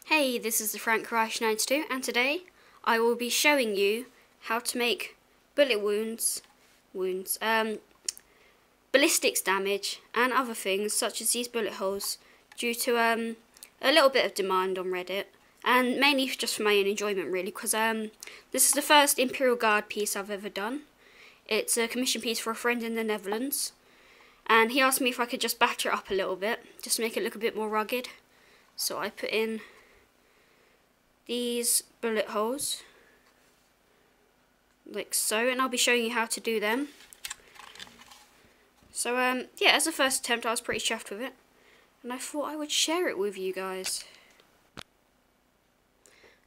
Hey, this is the Frank Reich 92 and today I will be showing you how to make bullet ballistics damage and other things such as these bullet holes due to a little bit of demand on Reddit, and mainly just for my own enjoyment really, because this is the first Imperial Guard piece I've ever done. It's a commission piece for a friend in the Netherlands, and he asked me if I could just batter it up a little bit just to make it look a bit more rugged. So I put in these bullet holes like so, and I'll be showing you how to do them. So yeah, as a first attempt I was pretty chuffed with it, and I thought I would share it with you guys.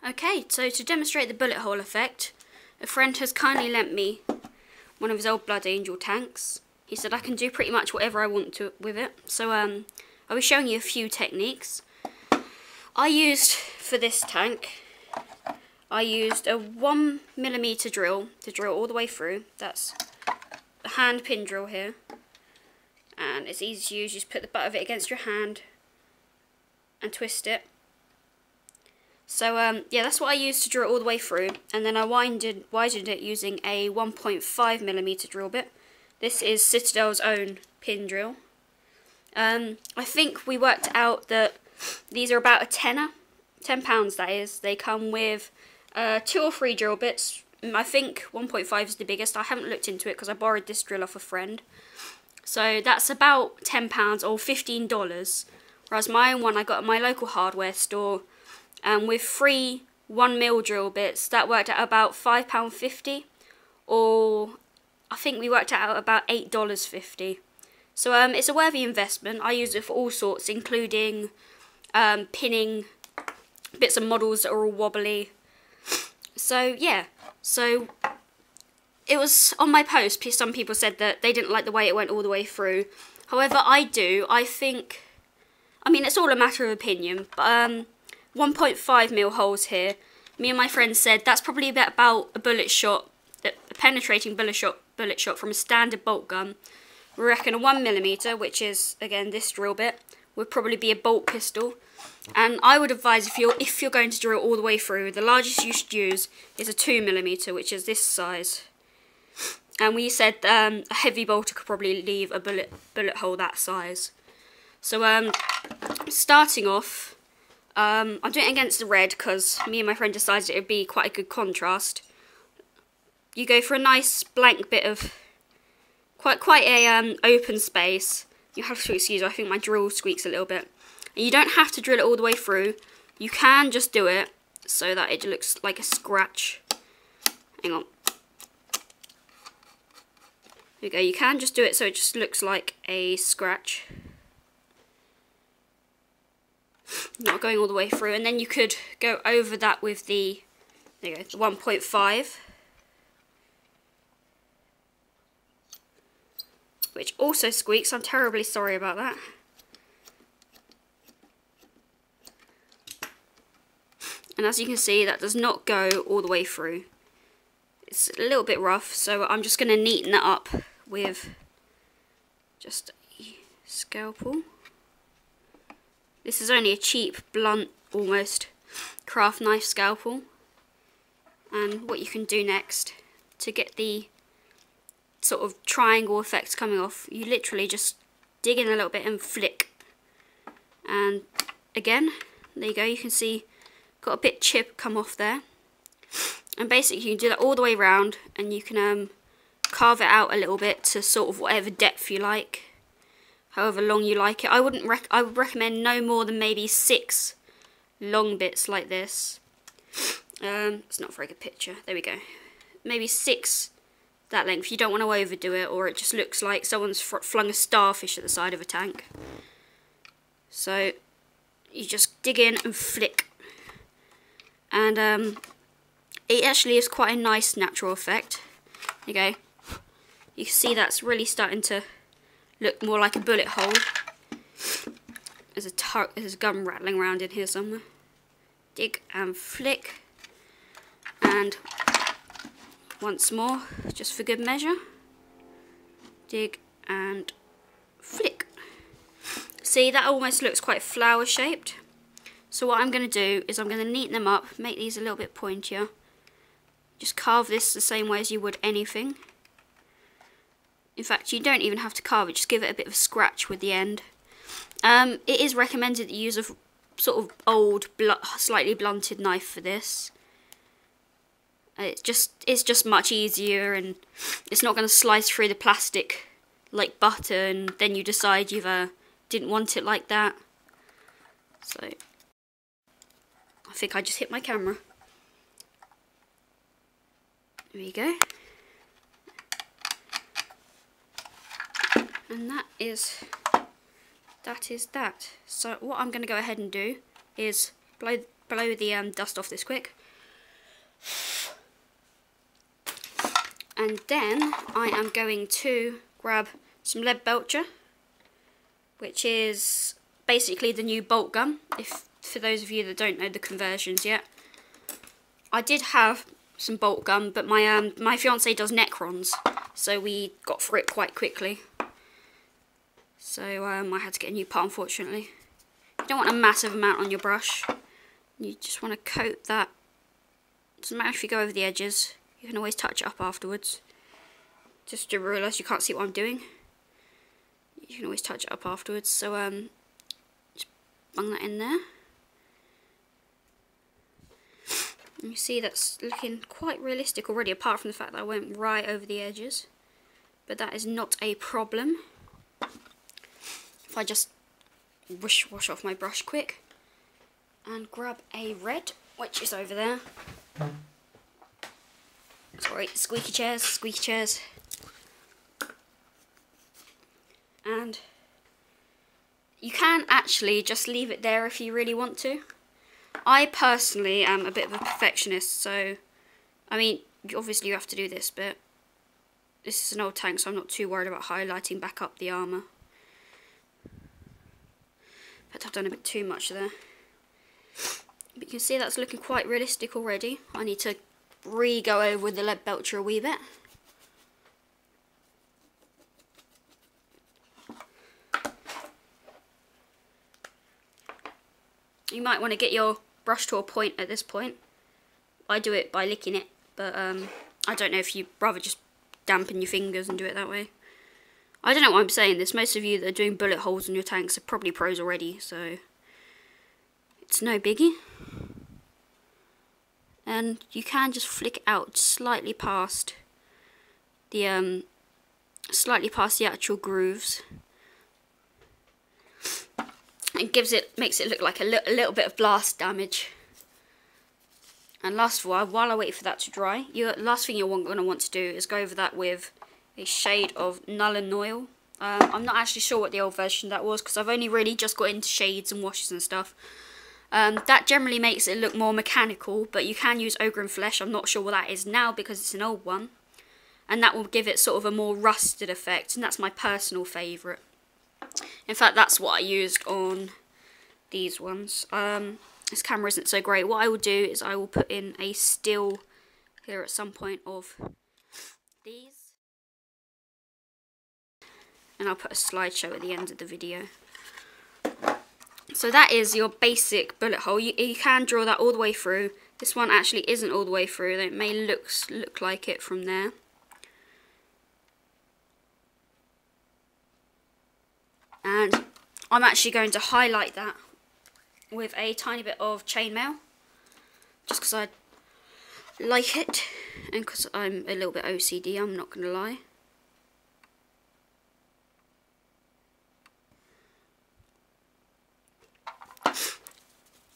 Okay, so to demonstrate the bullet hole effect, a friend has kindly lent me one of his old Blood Angel tanks. He said I can do pretty much whatever I want to with it, so I'll be showing you a few techniques. I used, for this tank, I used a 1mm drill to drill all the way through. That's a hand pin drill here, and it's easy to use. You just put the butt of it against your hand and twist it. So yeah, that's what I used to drill all the way through, and then I widened it using a 1.5mm drill bit. This is Citadel's own pin drill. I think we worked out that these are about a tenner, £10 that is. They come with 2 or 3 drill bits. I think 1.5 is the biggest. I haven't looked into it because I borrowed this drill off a friend. So that's about £10 or $15. Whereas my own one I got at my local hardware store, with 3 1mm drill bits, that worked out about £5.50, or I think we worked out about $8.50. So it's a worthy investment. I use it for all sorts, including pinning bits of models that are all wobbly. So yeah, so it was on my post. Some people said that they didn't like the way it went all the way through. However, I do. I think, I mean, it's all a matter of opinion, but 1.5mm holes here. Me and my friend said that's probably about a bullet shot, a penetrating bullet shot from a standard bolt gun. We reckon a 1mm, which is again this drill bit, would probably be a bolt pistol. And I would advise, if you're going to drill all the way through, the largest you should use is a 2mm, which is this size. And we said a heavy bolter could probably leave a bullet hole that size. So starting off, I'm doing it against the red because me and my friend decided it would be quite a good contrast. You go for a nice blank bit of quite a open space. You have to excuse, I think my drill squeaks a little bit. And you don't have to drill it all the way through. You can just do it so that it looks like a scratch. Hang on. There we go. You can just do it so it just looks like a scratch. Not going all the way through. And then you could go over that with the, there you go, the 1.5. Which also squeaks. I'm terribly sorry about that. And as you can see, that does not go all the way through. It's a little bit rough, so I'm just going to neaten that up with just a scalpel. This is only a cheap, blunt, almost craft knife scalpel. And what you can do next to get the sort of triangle effect coming off, you literally just dig in a little bit and flick. And again, there you go, you can see got a bit chip come off there. And basically you can do that all the way around, and you can carve it out a little bit to sort of whatever depth you like, however long you like it. I would recommend no more than maybe 6 long bits like this. It's not a very good picture. There we go. Maybe 6 that length. You don't want to overdo it, or it just looks like someone's flung a starfish at the side of a tank. So you just dig in and flick. And it actually is quite a nice natural effect. There you go. You can see that's really starting to look more like a bullet hole. There's a gun rattling around in here somewhere. Dig and flick. And once more, just for good measure. Dig and flick. See, that almost looks quite flower shaped. So what I'm going to do is I'm going to neaten them up, make these a little bit pointier. Just carve this the same way as you would anything. In fact, you don't even have to carve it, just give it a bit of a scratch with the end. It is recommended that you use a sort of old, slightly blunted knife for this. It's just much easier, and it's not going to slice through the plastic like butter, and then you decide you didn't want it like that. So, I think I just hit my camera. There you go. And that is that. So what I'm going to go ahead and do is blow the dust off this quick. And then I am going to grab some lead belcher, which is basically the new bolt gun, for those of you that don't know the conversions yet. I did have some bolt gun, but my fiance does Necrons, so we got for it quite quickly. So I had to get a new part, unfortunately. You don't want a massive amount on your brush. You just want to coat that. Doesn't matter if you go over the edges. You can always touch it up afterwards. Just to realise you can't see what I'm doing. You can always touch it up afterwards. So just bung that in there. And you see that's looking quite realistic already, apart from the fact that I went right over the edges. But that is not a problem. If I just wash off my brush quick and grab a red, which is over there. Sorry, squeaky chairs. And you can actually just leave it there if you really want to. I personally am a bit of a perfectionist, so I mean, obviously you have to do this, but this is an old tank, so I'm not too worried about highlighting back up the armour. But I've done a bit too much there. But you can see that's looking quite realistic already. I need to go over with the lead belcher a wee bit. You might want to get your brush to a point at this point. I do it by licking it, but I don't know if you'd rather just dampen your fingers and do it that way. I don't know why I'm saying this. Most of you that are doing bullet holes in your tanks are probably pros already, so it's no biggie. And you can just flick it out slightly past the actual grooves. It makes it look like a little bit of blast damage. And last of all, while I wait for that to dry, last thing you're going to want to do is go over that with a shade of Null and Oil. I'm not actually sure what the old version of that was, because I've only really just got into shades and washes and stuff. That generally makes it look more mechanical, but you can use Ogre and Flesh. I'm not sure what that is now because it's an old one. And that will give it sort of a more rusted effect, and that's my personal favourite. In fact, that's what I used on these ones. This camera isn't so great. What I will do is I will put in a still here at some point of these. And I'll put a slideshow at the end of the video. So that is your basic bullet hole. You can draw that all the way through. This one actually isn't all the way through. It may look like it from there. And I'm actually going to highlight that with a tiny bit of chainmail, just because I like it, and because I'm a little bit OCD, I'm not going to lie.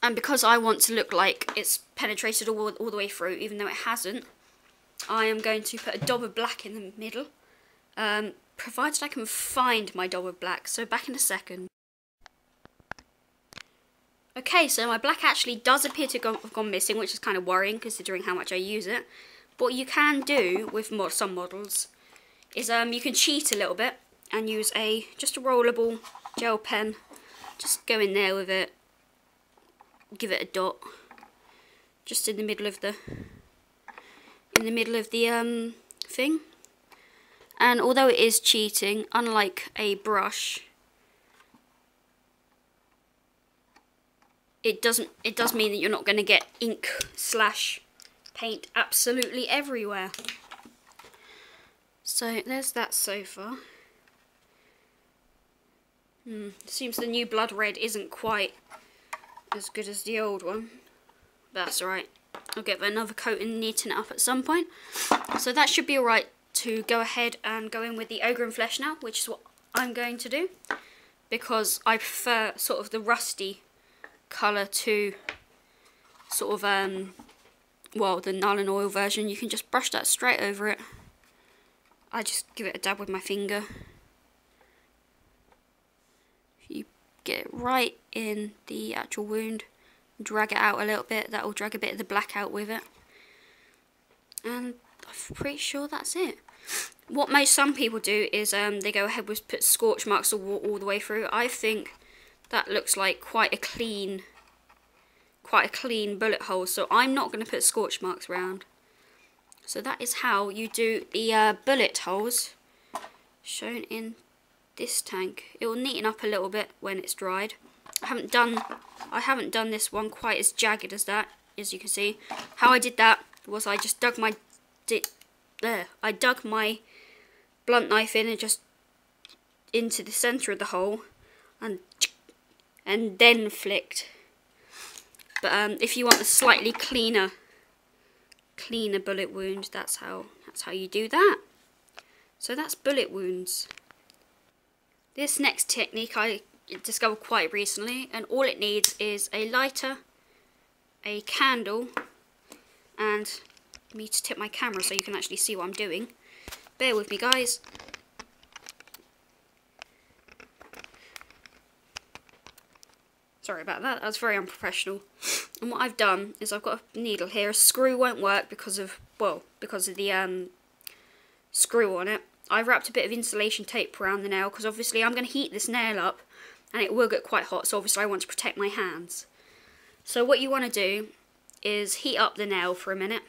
And because I want to look like it's penetrated all the way through, even though it hasn't, I am going to put a dab of black in the middle, provided I can find my dab of black, so back in a second. Okay, so my black actually does appear to have gone missing, which is kind of worrying considering how much I use it. But what you can do with some models is you can cheat a little bit and use just a rollable gel pen. Just go in there with it, give it a dot, just in the middle of the thing. And although it is cheating, unlike a brush, it does mean that you're not going to get ink / paint absolutely everywhere. So there's that so far. Seems the new blood red isn't quite as good as the old one. But that's alright. I'll give it another coat and neaten it up at some point. So that should be alright to go ahead and go in with the ogre and flesh now, which is what I'm going to do. Because I prefer sort of the rusty colour to sort of, well, the null and oil version. You can just brush that straight over it. I just give it a dab with my finger. You get it right in the actual wound, drag it out a little bit, that will drag a bit of the black out with it. And I'm pretty sure that's it. What some people do is they go ahead with put scorch marks all the way through. I think that looks like quite a clean bullet hole, so I'm not going to put scorch marks around. So that is how you do the bullet holes shown in this tank. It will neaten up a little bit when it's dried. I haven't done this one quite as jagged as that, as you can see. How I did that was I just dug my blunt knife in and just into the centre of the hole and then flicked. But if you want a slightly cleaner bullet wound, that's how you do that. So that's bullet wounds. This next technique I discovered quite recently, and all it needs is a lighter, a candle, and me to tip my camera so you can actually see what I'm doing. Bear with me, guys. Sorry about that, that was very unprofessional. And what I've done is I've got a needle here. A screw won't work because of the screw on it. I wrapped a bit of insulation tape around the nail because obviously I'm going to heat this nail up and it will get quite hot, so obviously I want to protect my hands. So what you want to do is heat up the nail for a minute.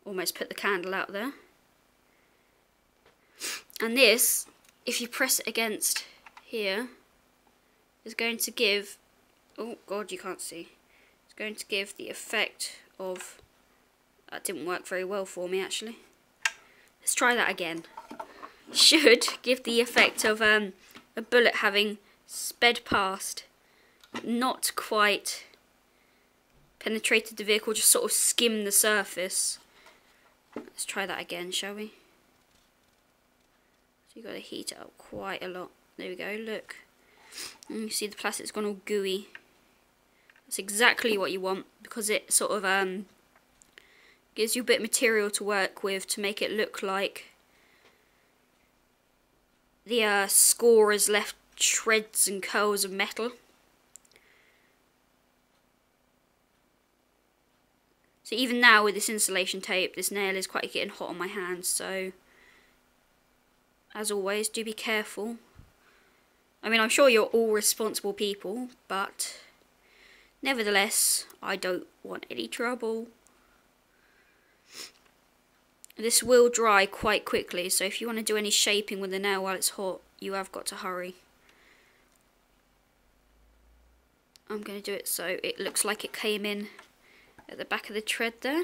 Almost put the candle out there. And this, if you press it against here, is going to give, oh god, you can't see, it's going to give the effect of, that didn't work very well for me actually. Let's try that again. Should give the effect of a bullet having sped past, not quite penetrated the vehicle, just sort of skimmed the surface. Let's try that again, shall we? So you've got to heat it up quite a lot. There we go, look. And you see the plastic's gone all gooey. That's exactly what you want, because it sort of gives you a bit of material to work with to make it look like the score has left shreds and curls of metal. So even now with this insulation tape, this nail is quite getting hot on my hands, so as always, do be careful. I mean, I'm sure you're all responsible people, but nevertheless, I don't want any trouble. This will dry quite quickly, so if you want to do any shaping with the nail while it's hot, you have got to hurry. I'm going to do it so it looks like it came in at the back of the tread there.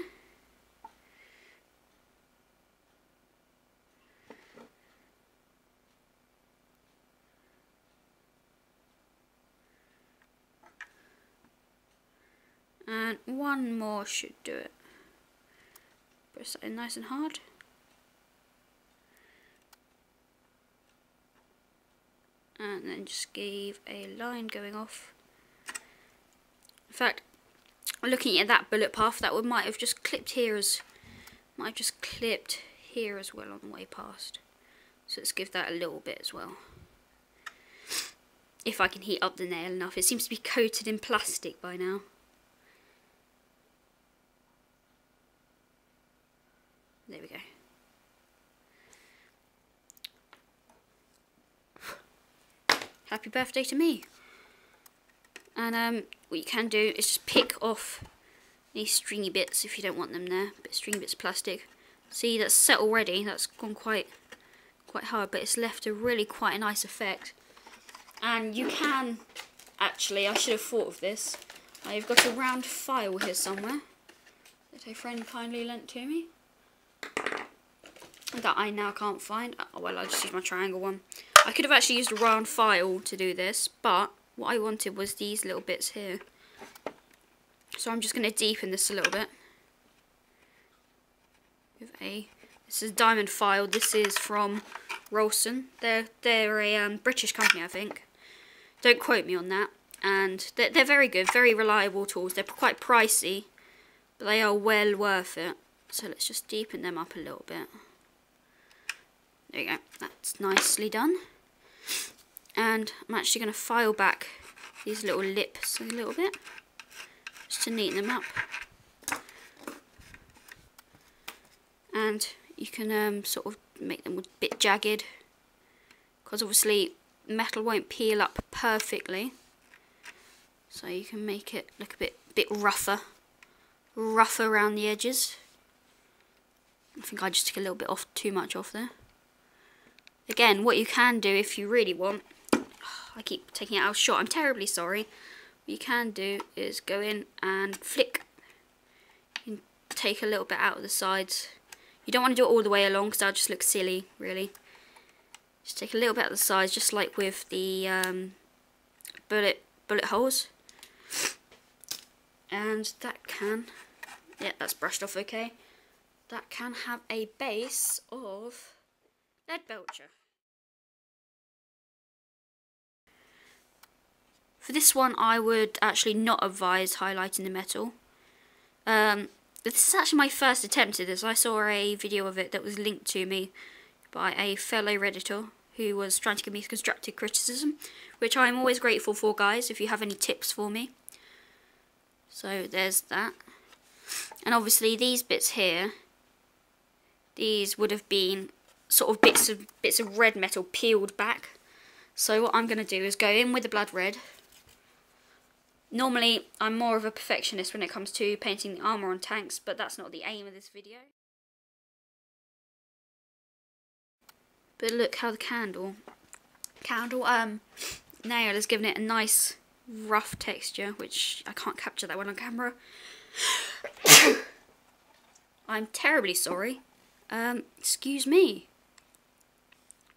And one more should do it. Press that in nice and hard. And then just give a line going off. In fact, looking at that bullet path, that might have just clipped here as well on the way past. So let's give that a little bit as well. If I can heat up the nail enough. It seems to be coated in plastic by now. There we go. Happy birthday to me. And what you can do is just pick off these stringy bits if you don't want them there. But stringy bits of plastic. See, that's set already. That's gone quite hard, but it's left a really quite a nice effect. And you can Actually, I should have thought of this. I've got a round file here somewhere that a friend kindly lent to me that I now can't find. Oh, well, I'll just use my triangle one. I could have actually used a round file to do this, but what I wanted was these little bits here. So I'm just going to deepen this a little bit. With this is diamond file. This is from Rolson. They're a British company, I think. Don't quote me on that. And they're very good, very reliable tools. They're quite pricey, but they are well worth it. So let's just deepen them up a little bit. There you go. That's nicely done. And I'm actually going to file back these little lips a little bit, just to neaten them up. And you can sort of make them a bit jagged, because obviously metal won't peel up perfectly. So you can make it look a bit rougher around the edges. I think I just took a little bit too much off there. Again, what you can do if you really want, I keep taking it out of shot, I'm terribly sorry. What you can do is go in and flick. You can take a little bit out of the sides. You don't want to do it all the way along because that'll just look silly, really. Just take a little bit out of the sides, just like with the bullet holes. And that can, yeah, that's brushed off okay. That can have a base of lead belcher. For this one, I would actually not advise highlighting the metal. This is actually my first attempt at this. I saw a video of it that was linked to me by a fellow Redditor who was trying to give me constructive criticism, which I'm always grateful for, guys, if you have any tips for me. So there's that. And obviously these bits here, these would have been sort of bits of red metal peeled back. So what I'm going to do is go in with the blood red. Normally I'm more of a perfectionist when it comes to painting the armour on tanks, but that's not the aim of this video. But look how the candle nail has given it a nice rough texture, which I can't capture that one on camera. I'm terribly sorry. Excuse me.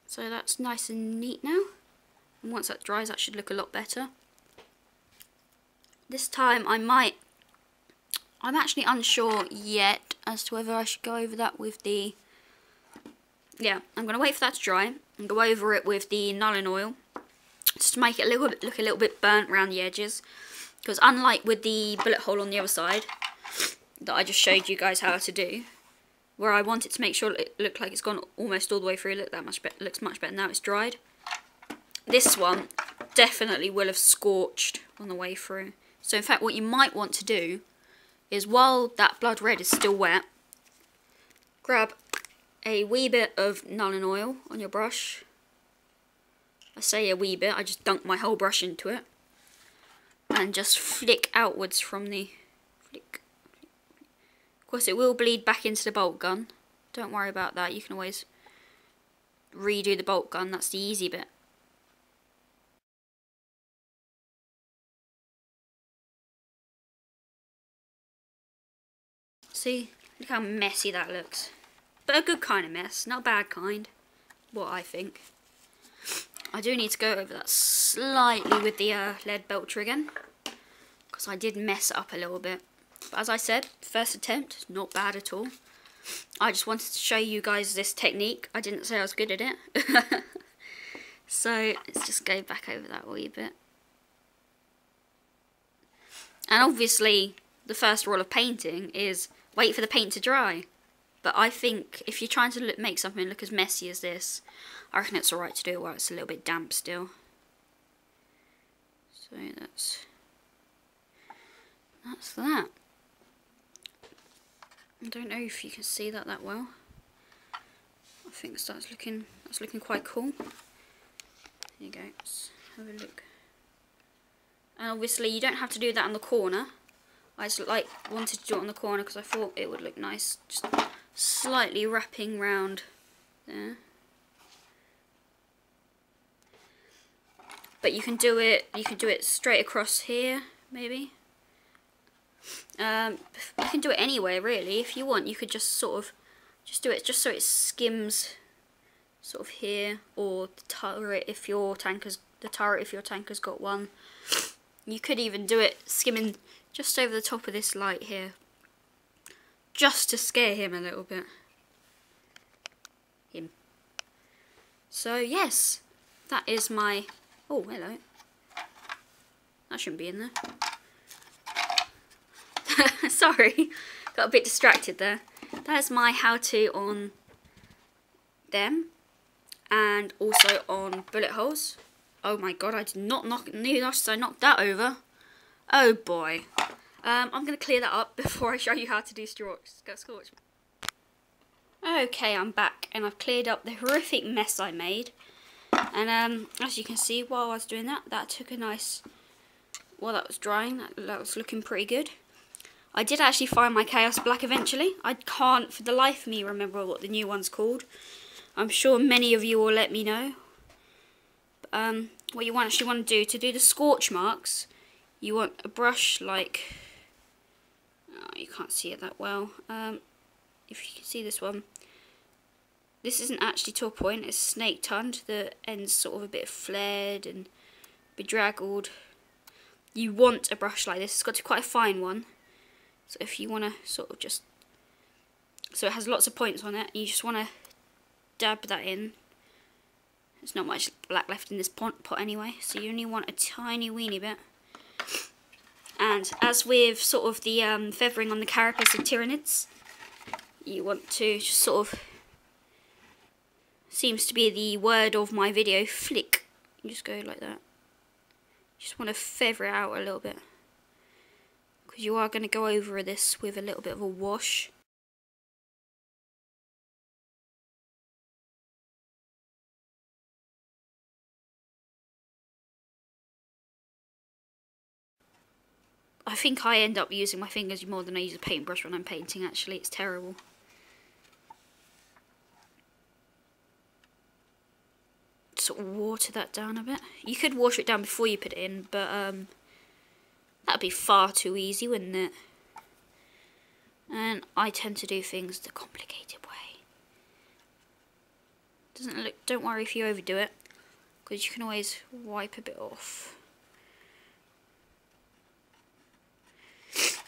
So that's nice and neat now. And once that dries, that should look a lot better. This time I'm actually unsure yet as to whether I should go over that with the, yeah, I'm going to wait for that to dry and go over it with the Nuln Oil, just to make it look a little bit burnt around the edges. Because unlike with the bullet hole on the other side, that I just showed you guys how to do, where I want it to make sure it looked like it's gone almost all the way through, looks much better now it's dried. This one definitely will have scorched on the way through. So in fact what you might want to do is, while that blood red is still wet, grab a wee bit of Nuln Oil on your brush. I say a wee bit, I just dunk my whole brush into it. And just flick outwards from the flick. Of course it will bleed back into the bolt gun. Don't worry about that, you can always redo the bolt gun, that's the easy bit. See, look how messy that looks. But a good kind of mess, not a bad kind, what I think. I do need to go over that slightly with the lead belcher again, because I did mess it up a little bit. But as I said, first attempt, not bad at all. I just wanted to show you guys this technique. I didn't say I was good at it. So let's just go back over that a wee bit. And obviously the first rule of painting is wait for the paint to dry. But I think if you're trying to make something look as messy as this, I reckon it's alright to do it while it's a little bit damp still. So that's that. I don't know if you can see that well. I think that's looking quite cool. There you go, let's have a look. And obviously you don't have to do that on the corner. I just wanted to do it on the corner because I thought it would look nice, just slightly wrapping round there. but you can do it straight across here, maybe. You can do it anywhere really. If you want, you could just sort of do it just so it skims sort of here, or the turret if your tank has got one. You could even do it skimming just over the top of this light here, just to scare him a little bit. So yes, that is my... Oh, hello. That shouldn't be in there. Sorry, got a bit distracted there. That's my how-to on them, and also on bullet holes. Oh my god, I did not notice I knocked that over. Oh boy. I'm going to clear that up before I show you how to do scorch. Okay, I'm back, and I've cleared up the horrific mess I made. And as you can see, while I was doing that, that took a nice... While that was drying, that was looking pretty good. I did actually find my Chaos Black eventually. I can't for the life of me remember what the new one's called. I'm sure many of you will let me know. What you actually want to do the scorch marks, you want a brush like... Oh, you can't see it that well. If you can see this one, this isn't actually to a point, it's snake tongued. The end's sort of a bit flared and bedraggled. You want a brush like this. It's got to be quite a fine one. So if you want to sort of just... So it has lots of points on it. You just want to dab that in. There's not much black left in this pot anyway. So you only want a tiny weeny bit. And as with sort of the feathering on the carapace of Tyranids, you want to just sort of... Seems to be the word of my video, flick. You just go like that. Just want to feather it out a little bit, because you are going to go over this with a little bit of a wash. I think I end up using my fingers more than I use a paintbrush when I'm painting, actually. It's terrible. Sort of water that down a bit. You could water it down before you put it in, but that'd be far too easy, wouldn't it? And I tend to do things the complicated way. Doesn't look. Don't worry if you overdo it, because you can always wipe a bit off.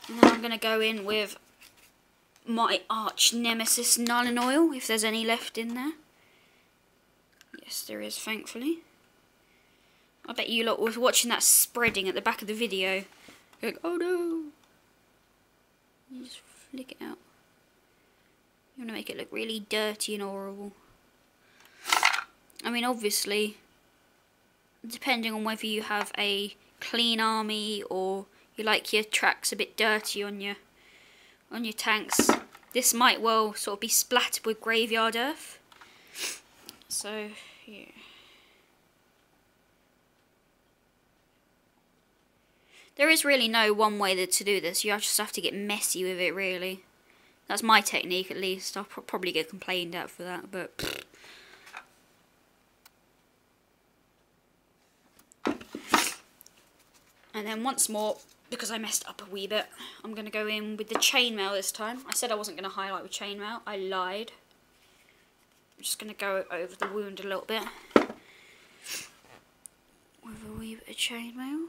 And then I'm gonna go in with my arch nemesis Nuln Oil, if there's any left in there. Yes, there is, thankfully. I bet you lot was watching that spreading at the back of the video. You're like, oh no! You just flick it out. You want to make it look really dirty and horrible. I mean, obviously, depending on whether you have a clean army or you like your tracks a bit dirty on your tanks, this might well sort of be splattered with graveyard earth. So, yeah. There is really no one way to do this. You just have to get messy with it, really. That's my technique, at least. I'll probably get complained at for that, but... Pfft. And then once more, because I messed up a wee bit, I'm going to go in with the chainmail this time. I said I wasn't going to highlight with chainmail. I lied. I'm just going to go over the wound a little bit with a wee bit of chainmail.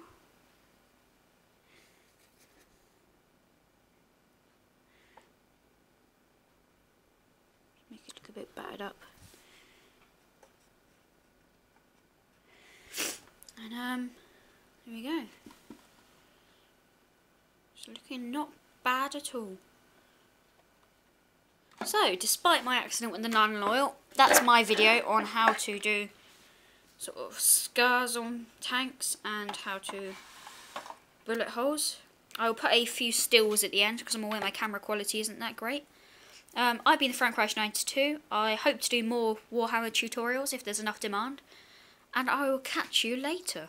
Make it look a bit battered up. And there we go. It's looking not bad at all. So, despite my accident with the Nuln Oil, that's my video on how to do sort of scars on tanks and how to bullet holes. I'll put a few stills at the end because I'm aware my camera quality isn't that great. I've been Frank92. I hope to do more Warhammer tutorials if there's enough demand. And I will catch you later.